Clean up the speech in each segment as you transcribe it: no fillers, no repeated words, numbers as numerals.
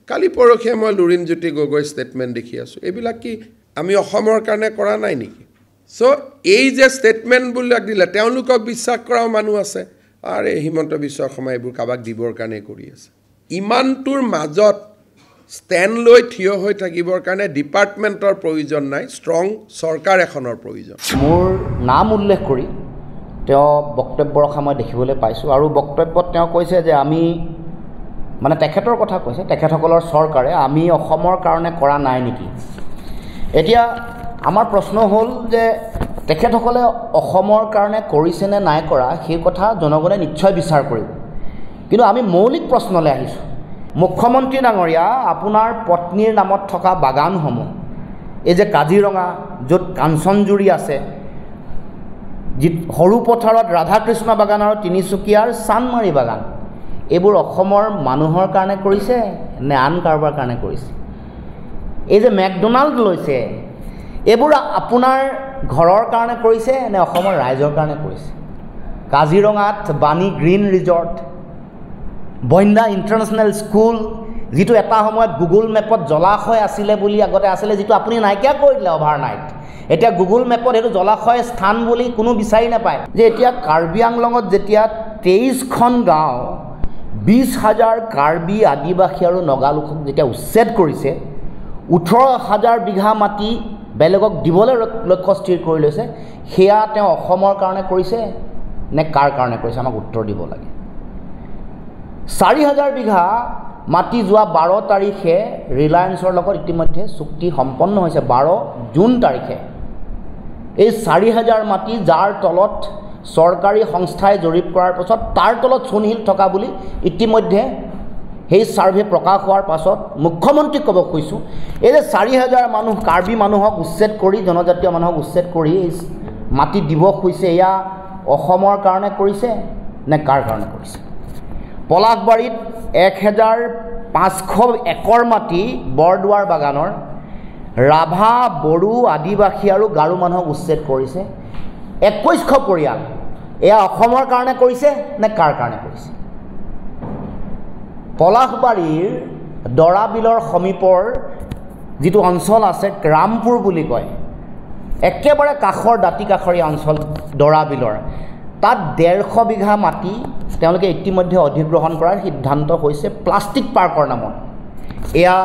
কালি পৰখে মই লুৰিণজ্যোতি গগৈ ষ্টেটমেণ্ট দেখি আছোঁ এইবিলাক কি আমি অসমৰ কাৰণে কৰা নাই নেকি সো এই যে ষ্টেটমেণ্টবিলাক দিলে তেওঁলোকক বিশ্বাস কৰাও মানুহ আছে আৰে হিমন্ত বিশ্ব শৰ্মা এইবোৰ কাবাক দিবৰ কাৰণে কৰি আছে ইমানটোৰ মাজত ষ্টেণ্ড লৈ থিয় হৈ থাকিবৰ কাৰণে ডিপাৰ্টমেণ্টৰ প্ৰয়োজন নাই ষ্ট্ৰং চৰকাৰ এখনৰ প্ৰয়োজন মোৰ নাম উল্লেখ কৰি তেওঁ বক্তব্য ৰখা মই দেখিবলৈ পাইছোঁ আৰু বক্তব্যত তেওঁ কৈছে যে আমি মানে তেখেতৰ কথা কৈছে তেখেতসকলৰ চৰকাৰে আমি অসমৰ কাৰণে কৰা নাই নেকি এতিয়া আমাৰ প্ৰশ্ন হ'ল যে তেখেতসকলে অসমৰ কাৰণে কৰিছে নে নাই কৰা সেই কথা জনগণে নিশ্চয় বিচাৰ কৰিব কিন্তু আমি মৌলিক প্ৰশ্নলৈ আহিছোঁ মুখ্যমন্ত্ৰী ডাঙৰীয়া আপোনাৰ পত্নীৰ নামত থকা বাগানসমূহ এই যে কাজিৰঙা য'ত কাঞ্চনজুৰি আছে যি সৰু পথাৰত ৰাধাকৃষ্ণ বাগান আৰু তিনিচুকীয়াৰ চানমাৰী বাগান এইবোৰ অসমৰ মানুহৰ কাৰণে কৰিছে নে আন কাৰোবাৰ কাৰণে কৰিছে এই যে মেকডোনাল্ড লৈছে এইবোৰ আপোনাৰ ঘৰৰ কাৰণে কৰিছে নে অসমৰ ৰাইজৰ কাৰণে কৰিছে কাজিৰঙাত বাণী গ্ৰীণ ৰিজৰ্ট বইন্দা ইণ্টাৰনেশ্যনেল স্কুল যিটো এটা সময়ত গুগল মেপত জলাশয় আছিলে বুলি আগতে আছিলে যিটো আপুনি নাইকিয়া কৰি দিলে অভাৰনাইট এতিয়া গুগল মেপত সেইটো জলাশয় স্থান বুলি কোনো বিচাৰি নাপায় যে এতিয়া কাৰ্বি আংলঙত যেতিয়া 23খন গাঁও 20,000 কাৰ্বি আদিবাসী আৰু নগালোকক যেতিয়া উচ্ছেদ কৰিছে 18,000 বিঘা মাটি বেলেগক দিবলৈ লক্ষ্য স্থিৰ কৰি লৈছে সেয়া তেওঁ অসমৰ কাৰণে কৰিছে নে কাৰ কাৰণে কৰিছে আমাক উত্তৰ দিব লাগে 4,000 বিঘা মাটি যোৱা 12 তাৰিখে ৰিলায়েন্সৰ লগত ইতিমধ্যে চুক্তি সম্পন্ন হৈছে 12 জুন তাৰিখে এই 4,000 মাটি যাৰ তলত চৰকাৰী সংস্থাই জৰীপ কৰাৰ পাছত তাৰ তলত চূণশিল থকা বুলি ইতিমধ্যে সেই ছাৰ্ভে প্ৰকাশ হোৱাৰ পাছত মুখ্যমন্ত্ৰীক ক'ব কৈছোঁ এই যে 4,000 মানুহ কাৰ্বি মানুহক উচ্ছেদ কৰি জনজাতীয় মানুহক উচ্ছেদ কৰি এই মাটি দিব খুজিছে এয়া অসমৰ কাৰণে কৰিছে নে কাৰ কাৰণে কৰিছে পলাশবাৰীত 1,500 একৰ মাটি বৰদুৱাৰ বাগানৰ ৰাভা বড়ো আদিবাসী আৰু গাৰো মানুহক উচ্ছেদ কৰিছে 2100 পৰিয়াল এয়া অসমৰ কাৰণে কৰিছে নে কাৰ কাৰণে কৰিছে পলাশবাৰীৰ দৰাবিলৰ সমীপৰ যিটো অঞ্চল আছে ৰামপুৰ বুলি কয় একেবাৰে কাষৰ দাঁতি কাষৰীয়া অঞ্চল দৰাবিলৰ তাত 150 বিঘা মাটি তেওঁলোকে ইতিমধ্যে অধিগ্ৰহণ কৰাৰ সিদ্ধান্ত হৈছে প্লাষ্টিক পাৰ্কৰ নামত এয়া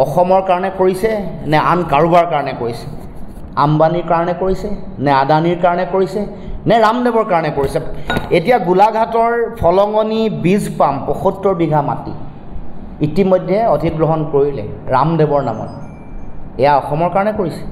অসমৰ কাৰণে কৰিছে নে আন কাৰোবাৰ কাৰণে কৰিছে আম্বানীৰ কাৰণে কৰিছে নে আদানীৰ কাৰণে কৰিছে নে ৰামদেৱৰ কাৰণে কৰিছে এতিয়া গোলাঘাটৰ ফলঙনি বীজ পাম 75 বিঘা মাটি ইতিমধ্যে অধিগ্ৰহণ কৰিলে ৰামদেৱৰ নামত এয়া অসমৰ কাৰণে কৰিছে